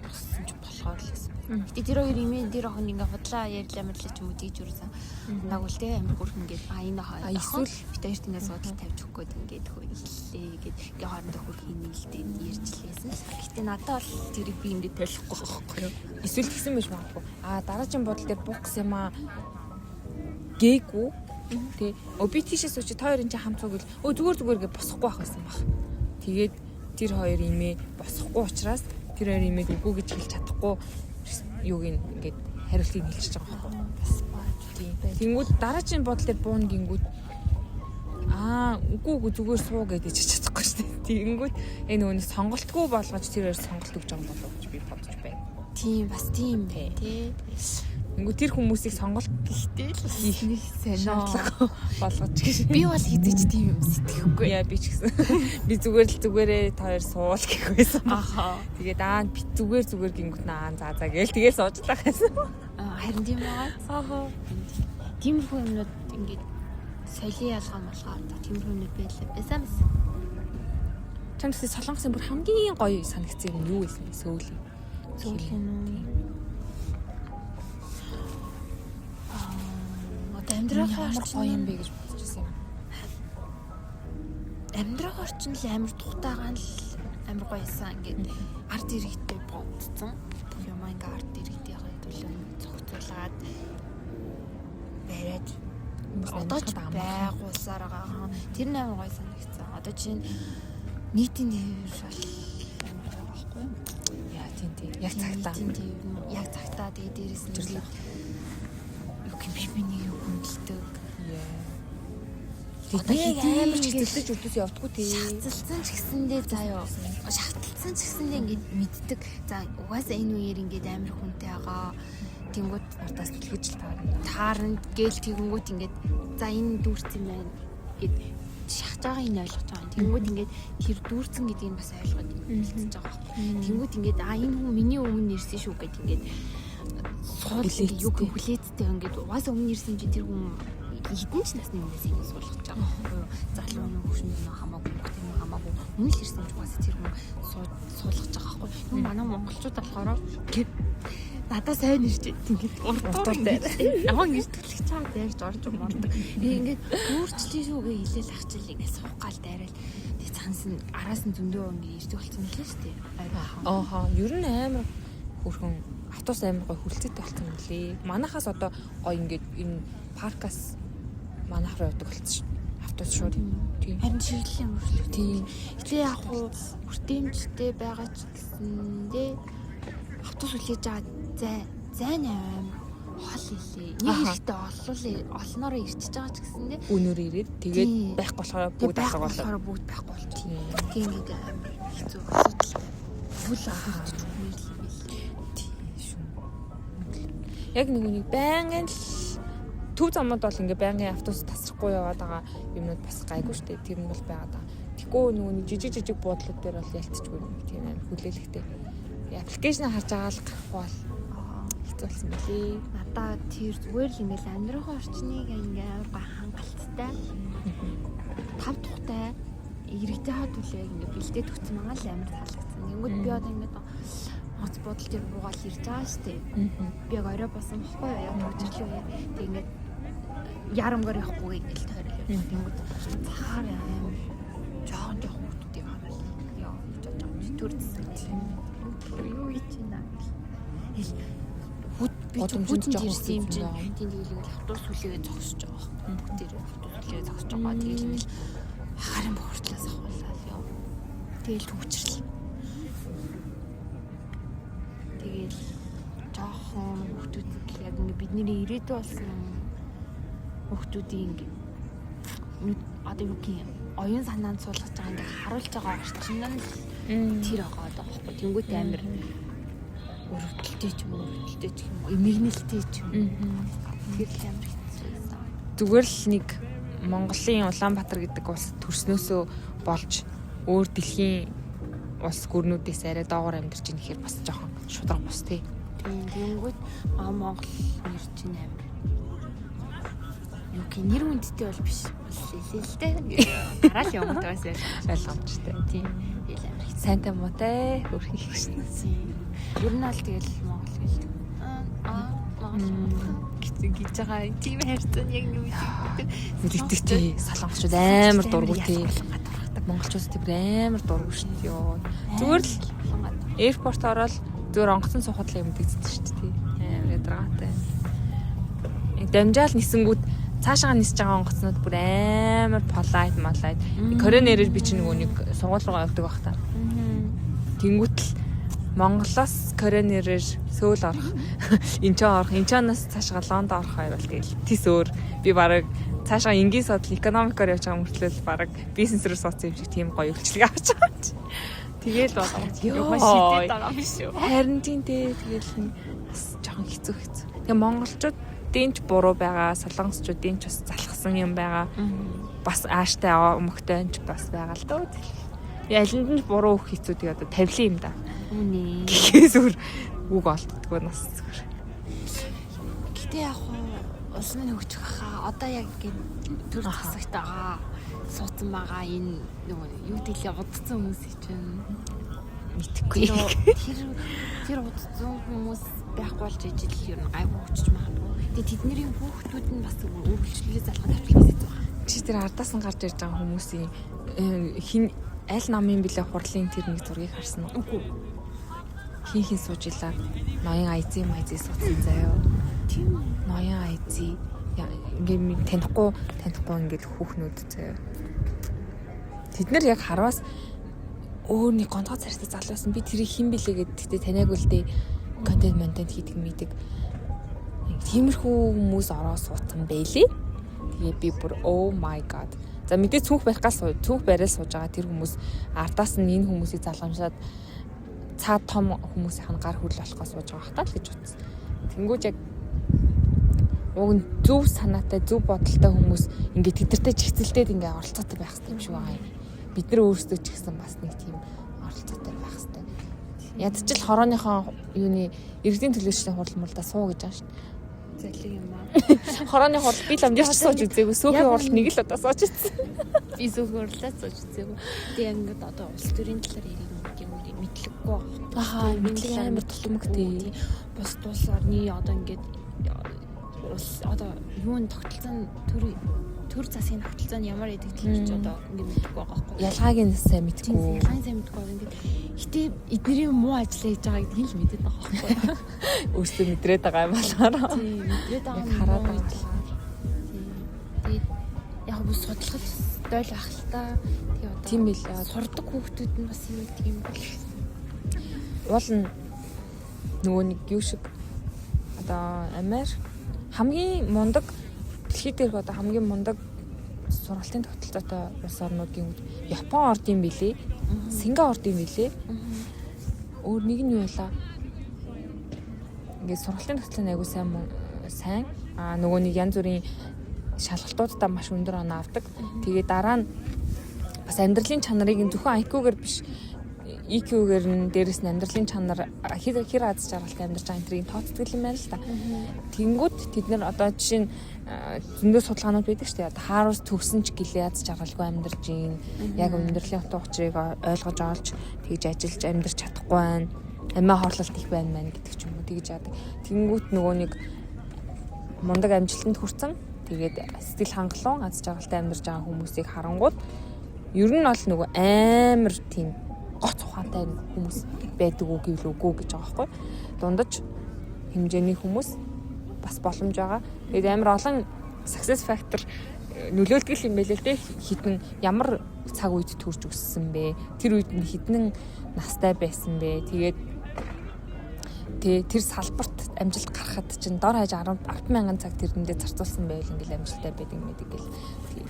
болсон ч болохоор л гэсэн. Гэтэ тэр хоёр имээ тэр охин ингээ худлаа ярьлаа мэрлээ ч юм уу тийж үрсэн. Нагвал те амар хүрх ингээд энэ хаа эсвэл би тэрт ингээ судал тавьж өгөх гээд ингээд хөллээ гээд ингээ хоорондоо хөл хийнэлтэй ярьжлээсэн. Гэтэ надад бол тэрийг би ингээ толихгүй байхгүй юу. Эсвэл тэгсэн байж магадгүй. Дараагийн бодол дээр буух гэсэн юм аа. Гээгүй. Тэ. Би тийшээс очиж та хоёрын чи хамт цугэл зүгээр гэ босохгүй байх байсан баг. Тэгээд тэр хоёр имээ босохгүй учраас тэр хоёр имээд үгүй гэж хэлж чадахгүй юуг ингээд хариултыг хэлчихэж байгаа байхгүй. Тэнгүүд дараагийн бодол дээр буун гингүүд үгүй зүгээр суу гэдэг чиж чадахгүй шүү дээ. Тэнгүүд энэ нөгөө сонголтгүй болгож тэр хоёр сонголт өгч байгаа болов уу гэж би бодож байна. Тийм бас тийм тий. Ингээ тэр хүмүүсийг сонголт Гэхдээ л хийх шаардлага болгож гэж. би бол хэдэж тийм юм сэтгэхгүй. Яа би ч гэсэн. Би зүгээрээ та хоёр суул гэх байсан. Ахаа. Тэгээд би зүгээр гингүүт наа за гээл тэгэл суудлаа гэсэн. Харин тийм байгаа. Аа. Тиймэрхүү юмнууд ингээд соёлын ялгаа малгаар тиймэрхүү юмнууд байсан мэс. Чамд Солонгосын бүр хамгийн гоё санагдсан юм юу вэ? Сөүлийн. Амьдрахаар гоё юм бэ гэж бодож байсан юм. Амьдрахаар ч л амар тухтайгаа л амар гоёсан ингээд ард иргэдтэй бодсон. Бүх юм ингээ ард иргэдийнхээ төлөө зохицуулаад бариад одоо ч байгуулсаар байгаа. Тэр нь амар гоё санагдсан. Одоо чинь нийтийн дээр бол амар гоё байхгүй юу? Яа тийм. Яг цагтаа. Яг цагтаа тэгээ дээрээс нь юу биний юу хүндэлдэг. Тэгээд амар ч хэцэлж үрдээс явдггүй тий. Шахацсан ч гэсэндээ заяа. Шахацсан ч гэсэндээ ингээд мэддэг. За угаасаа энэ үеэр ингээд амар хүнтэй байгаа. Тэнгүүд ардаас дэлгэж л таарна гээл тэгэнгүүт ингээд за энэ дүүрсэн юм байна гэд шахаж байгаа энэ ойлгож байгаа. Тэнгүүд ингээд тэр дүүрсэн гэдгийг бас ойлгоод хэлцэж байгаа байхгүй. Тэнгүүд ингээд энэ хүн миний өмнө ирсэн шүү гэд ингээд суул ингээд юу хүлээцтэй ингээд угаасаа өмнө ирсэн чи тэр хүн хитэн ч насны өмнөөс ингэ суулгаж байгаа байхгүй юу. Залуу юм хөшмөн юм хамаагүй бүхтэн юм хамаагүй өмнө л ирсэн ч угаасаа тэр хүн суулгаж байгаа байхгүй. Нүг манай монголчууд болохоор надаа сайн ирж ингээд урдтай. Намаа ингэж төлөх цаад ярьж орж мордог. Ингээд өөрчлөе шүүгээ хэлээл ахчил ингээд суух гал дайрал. Тэгээ цанс нь араас нь зөндөө ингээд ирдэг болсон юм лээ шүү дээ. Ааха. Ер нь амар хөрхөн автобус амар гой хүлцээтэй болсон юм лээ. Манайхаас одоо гой ингээд энэ паркаас манайх руу явдаг болсон шүү. Автобус шууд. Тийм. Харин чиглэлийн өөрчлөлт. Тийм. Гэтэ яг хуу хүртээмжтэй байгаа ч гэсэндээ автобус хүлээж байгаа зайн амар хол илээ. Нэг ихтэй олноороо ирчихэж байгаа ч гэсэндээ өнөөр ирээд тэгээд байхгүй болохоор бүгд алга болоо. Бүгд байхгүй болчих. Тийм нэг амар хэцүү асуудал. Фул авахгүй юм тийм шүү. Яг нэг байнгын л төв замууд бол ингээ байнгын автобус тасрахгүй яваад байгаа юмнууд бас гайгүй штэ. Тэр нь бол байгаад байгаа. Тэгэхгүй нэг жижиг буудлууд дээр бол ялцчихгүй нэг тийм амар хүлээлгтэй. Аппликейшн харж байгаа л гарахгүй бол хэцүү болсон билий. Надаа тэр зүгээр л ингээл амьдрах орчныг ингээ амар гой хангалттай. Тав тухтай иргэдээ хаад үлээ ингээ бэлдээд өгсөн байгаа л амар таалагдсан. Тэнгүүд би одоо ингээ хоц бодол дээр буугаал ирж байгаа штэ. Би яг орой босон бохгүй юу? Яг төвчрлөө яа. Тэг ингээ ярамгаар явахгүй гэл тойрол. Тэнгүүд цаар амар жоохон хүмүүс юм аа. Яа, жоохон төрсөн тийм. Юу ичнэ гэл. Хөдөлж ирсэн юм чинь. Тийм тэгэл автобус хүлээгээ зогсож байгаа. Бүгд тэр автобус хүлээгээ зогсож байгаа. Тэгэл ингээл харын бохортлоос ахуулаад яа. Тэгэл төвчрлээ. Тэгэл жоохон хүмүүс яг ингээ бидний ирээдүй болсон хүмүүсийн ингээ одоо юу гэх юм оюун санаанд суулгаж байгаа ингээ харуулж байгаа орчин нь тэр байгаа даахгүй. Тэнгүүт амир өрөвдөлтэй ч юм уу эмгэнэлтэй ч юм. Тэр л амир хэцүү. Зүгээр л нэг Монголын Улаанбаатар гэдэг улс төрснөөсөө болж өөр дэлхийн улс гүрнүүдээс арай доогоор амьдарч ийн гэхээр бас жоохон шудраг бус тий. Тэнгүүт Монгол нэр чинь амир юу гэх нэр хүндтэй бол биш үлээ л дээ. Гараал юм таас ойлгомжтой. Тийм. Ил амир сайнтай муутай хөрхий гिचнээс. Ер нь аль тэгэл Монгол гэл. Монгол гэж байгаа тийм хайрцан яг юм шиг. Мэддэг тий. Солонгочууд амар дургу тий. Монголчууд тэр амар дургу шүү дээ. Йоо. Зүгээр л аэропорт ороод зүгээр онгоцон суухад л юм мэддэг шүү дээ. Амар ядаргаатай. Дамжаал нисэнгүүд цаашаа нисэж байгаа онгоцнууд бүр амар polite малайт. Коренерээр би чинь нөгөө нэг сургууль руу явдаг байх та. Тэнгүүт л Монголоос коренерээр Сөүл орох, Инчон орох, Инчоноос цаашаа Лондон орох байвал тэгэл тис өөр. Би бараг цаашаа энгийн судал экономикоор явж байгаа мөртлөө бараг бизнес руу суусан юм шиг тийм гоё үйлчлэг авч байгаа. Тэгэл болоо. Ёо шидэт байгаа юм шүү. Харин тийм дээ тэгэл бас жоохон хэцүү. Тэгээ монголчууд дэнч буруу байгаа, солонгосчуудын ч бас залхсан юм байгаа. Бас ааштай өмгтэй ч бас байгаа л дөө. Алинд нь буруу өгөх хэцүү тэгээ одоо тавилын юм да. Үнэ. Гэхээс өөр үг олддоггүй нас зүгээр. Гэтэ яг улс нь хөгжих хаа одоо яг ингэ төр засагт байгаа суудсан байгаа энэ нөгөө юу гэлээ удцсан хүмүүс чинь мэдхгүй. Тэр удцсан хүмүүс байхгүй болж ижил ер нь гайгүй өчж магадгүй. Тэгээ тэдний хүүхдүүд нь бас өөрчлөлөө залгах тавьчихсан байна. Чи тэр ардаас нь гарч ирж байгаа хүмүүсийн хин аль намын бэлээ хурлын тэр нэг зургийг харсан уу? Үгүй. Хин сууж илаа. Ноён айзын суудсан заяа. Тийм. Ноён айзын ингээд танихгүй ингээд хүүхнүүд заяа. Тэд нар яг харвас нэг гонцгой царайтай залуу байсан. Би тэрийг хэн бэлээ гэдэгт таниагүй л дээ. Контент хийдэг мэддэг. Тиймэрхүү хүмүүс ороо суудсан байлээ. Тэгээ би бүр oh my god. За мэдээ цүнх бариад сууж байгаа тэр хүмүүс ардаас нь энэ хүмүүсийг залгамжаад цаад том хүмүүсийн гар хөрл болохоос сууж байгаа хтаа л гэж утсан. Тэнгүүж яг уг нь зөв санаатай зөв бодолтой хүмүүс ингээд тэдэртэй чигцэлдээд ингээд оролцоотой байх хэрэгтэй юм шиг байгаа юм. Бид нар өөрсдөө ч гэсэн бас нэг тийм оролцоотой байх хэрэгтэй. Ядчил хорооныхоо юуны иргэдийн төлөөчний хуралмалдаа суу гэж байгаа шин. Залиг юм аа. Хорооны хурал би л амжирч сууж үзээгүй. Сөөхийн хурал нэг л удаа сууж үзсэн. Би сөөхийн хурлаа сууж үзээгүй. Тэгээ ингээд одоо улс төрийн талаар ярих юм мэдлэггүй байгаа. Мэдлэг амар тулмагтэй. Бус тус орны одоо ингээд улс одоо юунд тогтолцоо төр засгийн тогтолцоо нь ямар идэг гэж одоо ингээд мэдэхгүй байгаа байхгүй. Ялгааг нь сайн мэдгүй. Ялгааг сайн мэдгүй ингээд гэтээ эдний муу ажиллаа хийж байгааг хэн л мэдээд байгаа байхгүй. Өөрсдөө мэдрээд байгаа юм болохоор. Тийм мэдрээд байгаа юм хараад байгаа. Тэгээд яг бүр судлахад дойл ах л та. Тэгээ одоо тийм л сурдаг хүүхдүүд нь бас юм гэдэг юм бол. Уул нь нөгөө нэг юу шиг одоо Америк хамгийн мундаг дэлхийд дээрх одоо хамгийн мундаг сургалтын тогтолцоотой улс орнуудын үед Япон орд юм билээ. Сингапур орд юм билээ. Өөр нэг нь юу байлаа? Ингээд сургалтын тогтолцоо айгуу сайн. Нөгөө нэг янз бүрийн шалгалтуудаа маш өндөр оноо авдаг. Тэгээ дараа нь бас амьдралын чанарыг зөвхөн IQ-гээр биш EQ-гээр нь дээрэс нь амьдралын чанар хэр аз жаргалтай амьдарч байгаа энтрийг тооцдог юм байна л та. Тэнгүүд тэд нар одоо жишээ нь зөндөө судалгаанууд байдаг шүү дээ. Одоо хааруус төгсөн ч гэлээ аз жаргалгүй амьдарч ийн. Яг амьдралын утга учирыг ойлгож олж тэгж ажиллаж амьдарч чадахгүй байна. Амиа хорлолт их байна мэн гэдэг ч юм уу тэгж яадаг. Тэнгүүд нөгөө нэг мундаг амжилтанд хүрсэн. Тэгээд сэтгэл хангалуун аз жаргалтай амьдарч байгаа хүмүүсийг харангууд ер нь бол нөгөө амар тийм гоц ухаантай хүмүүс байдаг уу гэвэл үгүй гэж байгаа байхгүй. Дундаж хэмжээний хүмүүс бас боломж байгаа. Тэгээд амар олон success factor нөлөөлдөг юм байл л дээ. Хитэн ямар цаг үед төрж өссөн бэ? Тэр үед нь хитэн настай байсан бэ? Тэгээд тэр салбарт амжилт гарахад чинь дор хаяж 10,000 цаг тэрнээ зарцуулсан байвал ингээл амжилттай байдаг мэдэг гэл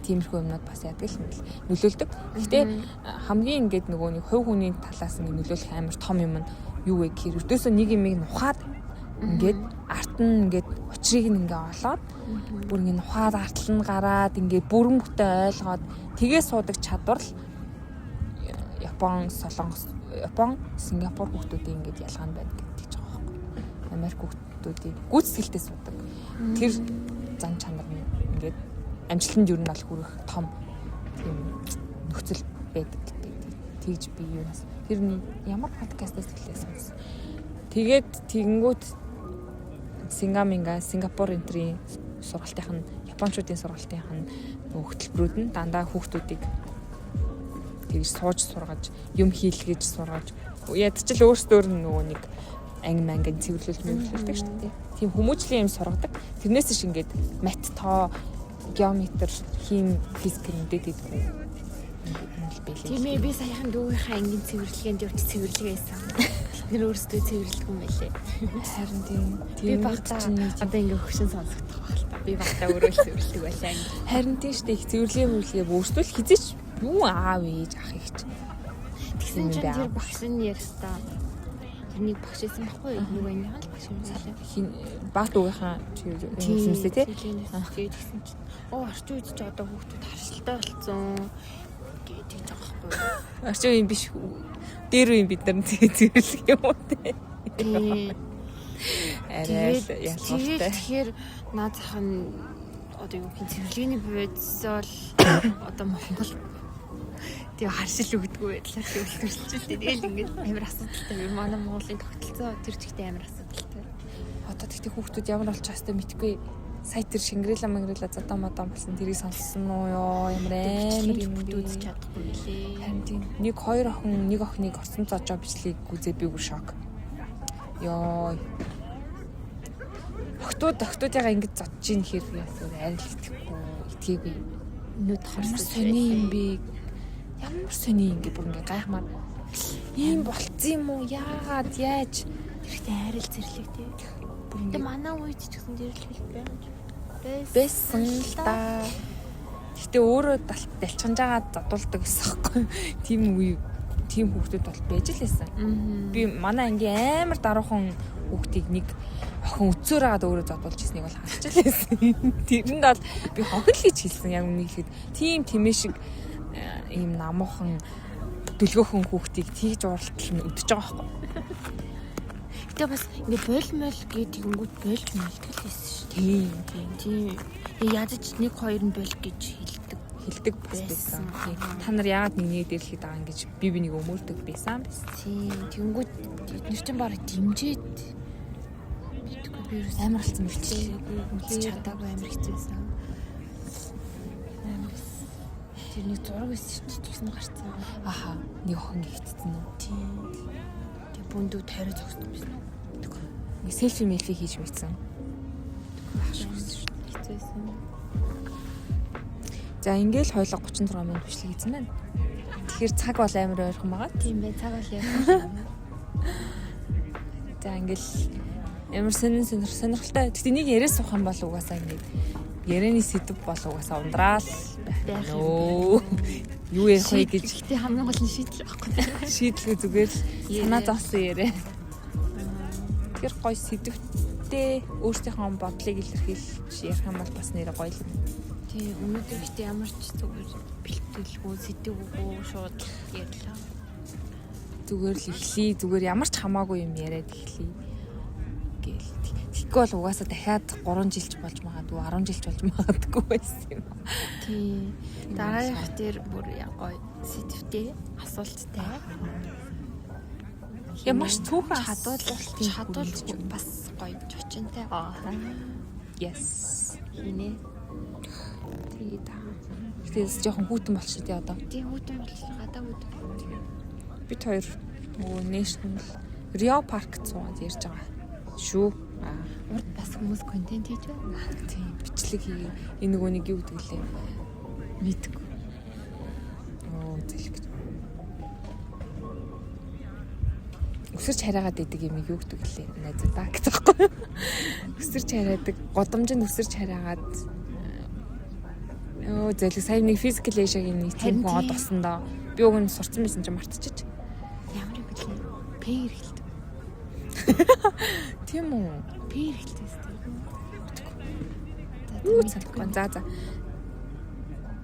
тиймэрхүү юмнууд бас яадаг юм бэл нөлөөлдөг. Гэхдээ хамгийн ингээд нөгөө нэг хувь хүний талаас нь нөлөөлөх амар том юм нь юу вэ гэхээр өртөөсөө нэг юмыг нухаад ингээд арт нь ингээд учрыг нь ингээ олоод бүр ингээ нухаад артал нь гараад ингээ бүрэн бүтэн ойлгоод тгээ суудаг чадвар л Япон, Солонгос, Сингапур хүмүүсийн ингээд ялгаа нь байна гэдэг ч байгаа байхгүй. Америк хүмүүсийн гүйцэтгэлтэй суудаг. Тэр зан чанар нь ингээд амжилтанд юу нь бол хүрэх том тийм нөхцөл байдаг гэдэг. Тэгж би юунаас тэр ямар подкастаас хэлээ сонсон. Тэгээд тэгэнгүүт Сингапур энтрийн сургалтынх нь Япончуудын сургалтынх нь хөтөлбөрүүд нь дандаа хүүхдүүдийг тэгж сууж сургаж юм хийлгэж сургаж ядчил өөрсдөр нөгөө нэг ангин цэвэрлүүлдэг шүү дээ. Тийм хүмүүжлийн юм сургадаг. Тэрнээс ш ингээд мат тоо геометр хим физик гэдэг юм бэлээ. Тийм ээ би саяхан дүүгийнхаа ангин цэвэрлэгэнд явж цэвэрлэгээсэн. Нэр өөрсдөө цэвэрлдэг юм байлээ. Харин тийм би багтаа одоо ингээ хөгшин сонсогдох байх л та. Би багтаа өөрөө л цэвэрлдэг байлаа. Харин тийм шүү дээ. Их цэвэрлэгээ өөрсдөө л хизээч юу аав ээж ах их ч. Тэгсэн чинь тэр багш нь ярьстаа нэг багш байсан байхгүй юу? Нэг байнийхан л багш юм байлаа. Багт уугийнхаа юмсэнсэ тий. Тэгээд тэгсэн чинь орчин үед ч одоо хүүхдүүд харшилтай болсон гэдэг ч байгаа байхгүй юу? Орчин үеийн биш дээр үеийн бид нар зэрлэг юм уу тий. Арай ялгаартай. Тэгэхээр наад зах нь одоо юу гэх цэвэрлэгийн бууц бол одоо Монгол тэг харшил өгдөггүй байдлаар төлөвлөж дээ. Тэгэл ингээд амар асуудалтай. Манай Монголын тогтолцоо тэр чигтээ амар асуудалтай. Одоо тэгтээ хүүхдүүд ямар болж байгаа хэвээр мэдгүй. Сая тэр Шингрила задаа модон болсон тэрийг сонссон уу ёо ямар амар юм үзэж чадахгүй лээ. Харин тийм нэг хоёр охин нэг охиныг орсон цоожоо бичлийг үзээд би бүр шок. Ёо. Охтуудыгаа ингэж зодж ийн хэрэг ясаар арай л итгэхгүй. Нүд харсан сони юм би. Ямар сони ингэ бүр ингэ гайхмаар. Ийм болцсон юм уу? Яагаад яаж? Тэрхтээ арай л зэрлэг тий. Тэ манай үед ч гэсэн зэрлэг байсан л да. Гэтэ өөрөө далчханж байгаа задуулдаг гэсэн хэвгүй. Тийм үе тийм хүүхдүүд бол байж л байсан. Би манай ангийн амар даруухан хүүхдийг нэг охин өцөөр хагаад өөрөө задуулж ирснийг бол харж л байсан. Тэрэнд бол би хохир л гэж хэлсэн. Яг үнийг хэлэхэд тийм тэмээ шиг ийм намуухан дүлгөөхөн хүүхдийг тийж уралтал нь өдөж байгаа байхгүй. Гэтэ бас ингээ болмол гэдэг ингүүд болж мэлдэг байсан шүү. Тийм. Ядаж 1-2 нь бол гэж хэлдэг байсан. Та нар яагаад нэг дээрлэхэд байгаа юм гэж би нэг өмөрдөг байсан. Тийм. Тэнгүүд эдгээр чинь бараг дэмжээд битгүй вирус амар болсон мэлчээ. Чадаагүй амар хэцүүсэн. Тэр нэг зураг байсан ч тэгсэн гарцсан. Аха, нэг охин гихтсэн үү? Тийм. Тэг бүндүү тариа зогссон байсан. Нэг селфи хийж мэдсэн. Хэцүүсэн. За ингээл хойлоо 36 минут бичлэг хийсэн байна. Тэгэхээр цаг бол амар ойрхон байгаа. Тийм бай, цаг бол яа. За ингээл амар сонирхолтой. Гэтэ нэг яриа суух юм бол угаасаа ингээд ярианы сэдв бол угаасаа ундраал байх юм. Юу ярих вэ гэж ихтэй хамгийн гол нь шийдэл байхгүй. Шийдлгээ зүгээр л санаа зовсон яриа. Тэр гоё сэдвтэй өөрсдийнхөө бодлыг илэрхийлж ярих юм бол бас нэр гоё л юм. Тийм өнөөдөр ихтэй ямар ч зүгээр бэлтгэлгүй сэдвгүй шууд ярьлаа. Зүгээр л эхлэе. Зүгээр ямар ч хамаагүй юм яриад эхлэе. Гээл. Тэгэхгүй бол угаасаа дахиад 3 жилч болж магадгүй 10 жилч болж магадгүй байсан юм. Тийм. Дараагийнх дээр бүр гоё сэдвтэй асуулттай. Яа маш цөөхөн чадвал бас гоё чочинтай. Yes. Хийнэ. Тэгээд тэгээс жоохон хүүтэн болчих тий одоо. Тийм хүүтэн болчих гадаа хүүтэн. Бид хоёр нөгөө National Rio Park цуугаад ярьж байгаа шүү. Урд бас хүмүүс контент хийж байна. Тийм бичлэг хийгээ. Энэ нөгөө нэг юу гэдэг лээ. Мэдгүй. Зэлэг. Өсөрч хараагаад идэг юм юу гэдэг лээ. Найзуудаа гэж байхгүй. Өсөрч хараадаг, годомжинд өсөрч хараагаад зэлэг сая нэг physical Asia-гийн нэг тийм гоод босноо. Би уг нь сурцсан байсан чинь мартчихэж. Ямар юм бэ? Пэр хэлдэг. Тийм үү? Пэр хэлдэг тест. Юу цалахгүй. За.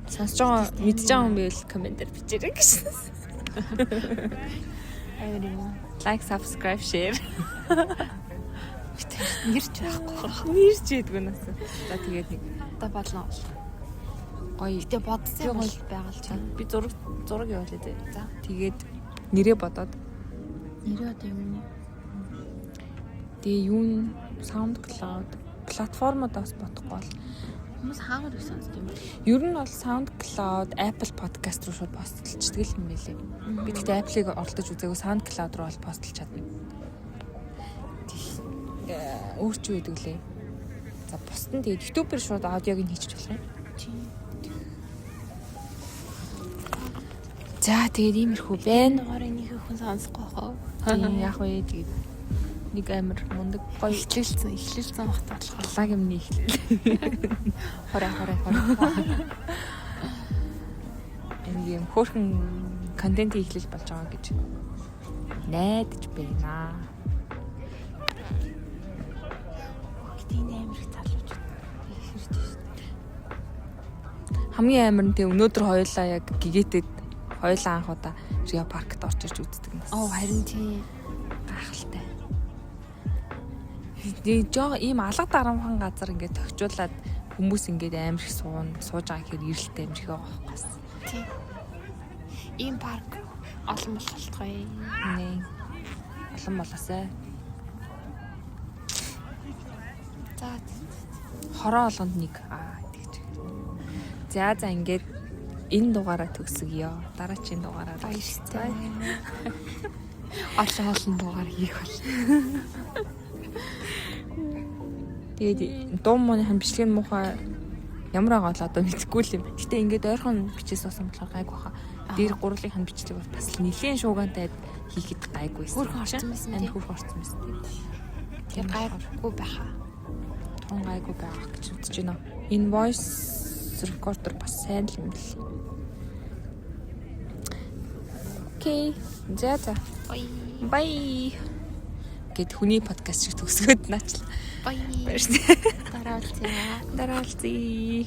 Сонсож байгаа мэдж байгаа юм байл комментээр бичээрэй гэж. Like, subscribe, share. Нэрч байхгүй. Нэрч ядгүй нас. За тэгээд нэг одоо болно. Гоё. Гэтэ бодсон бол байгаа л чинь. Би зураг явуулъя дээ. За тэгээд нэрээ бодоод. Нэрээ одоо юм. Тэгээ юу н SoundCloud платформудаас бодохгүй бол хүмүүс хаагаар их сонсдог юм бэ? Ер нь бол SoundCloud, Apple Podcast руу шууд постлчдаг юм байлээ. Би тэгтээ Apple-ыг оролдож үзээгүй SoundCloud руу бол постлж чадна. Өөр ч юу гэдэг лээ. За бусд нь тэгээд YouTube-ээр шууд аудиог нь хийчих болох юм. За тэгээд иймэрхүү байна. Дугаарыг нэг хүн сонсохгүй хаа. Тийм яг үе тэгээд нэг амир мундаг гоё эхлэлсэн багтаа лаг юмны эхлэл. Хорой. Энэ юм хөөрхөн контент эхлэл болж байгаа гэж найдаж байна. хамгийн амар нь тэг өнөөдөр хоёулаа яг гэгээтэд хоёулаа анх удаа Рио паркт орж ирж үздэг юм. Харин тийм Гайхалтай. Жоо ийм алга дарамхан газар ингээд тохижуулаад хүмүүс ингээд амар их сууж байгаа гэхээр ирэлттэй юм шиг байгаа байхгүй. тийм. Ийм парк олон болохгүй. Нэ. Олон болоосай. За Хороо олгонд нэг тэгж. За ингээд энэ дугаараа төгсгөё. Дараагийн дугаараа баяртай. Олон дугаар хийх бол. Тэгээд дуу мууныхан бичлэг нь муухай ямар байгаа бол одоо мэдгүй л юм. Гэтэ ингээд ойрхон бичээс басан болохоор гайгүй хаа. Дээр гурлынхан бичлэг бол бас нэлийн шуугантай хийхэд гайгүйсэн. Хөрх орсон байсан тийм. Хөрх орсон байсан тийм. Тэр гайгүй байхаа. Тун гайгүй байх гэж үзэж байна. Энэ voice recorder бас сайн л юм л. Окей. За. Bye. Гэт хүний подкаст шиг төгсгöd наачлаа. Bye. Баярлалаа. Дараалцъя. Дараалцъя.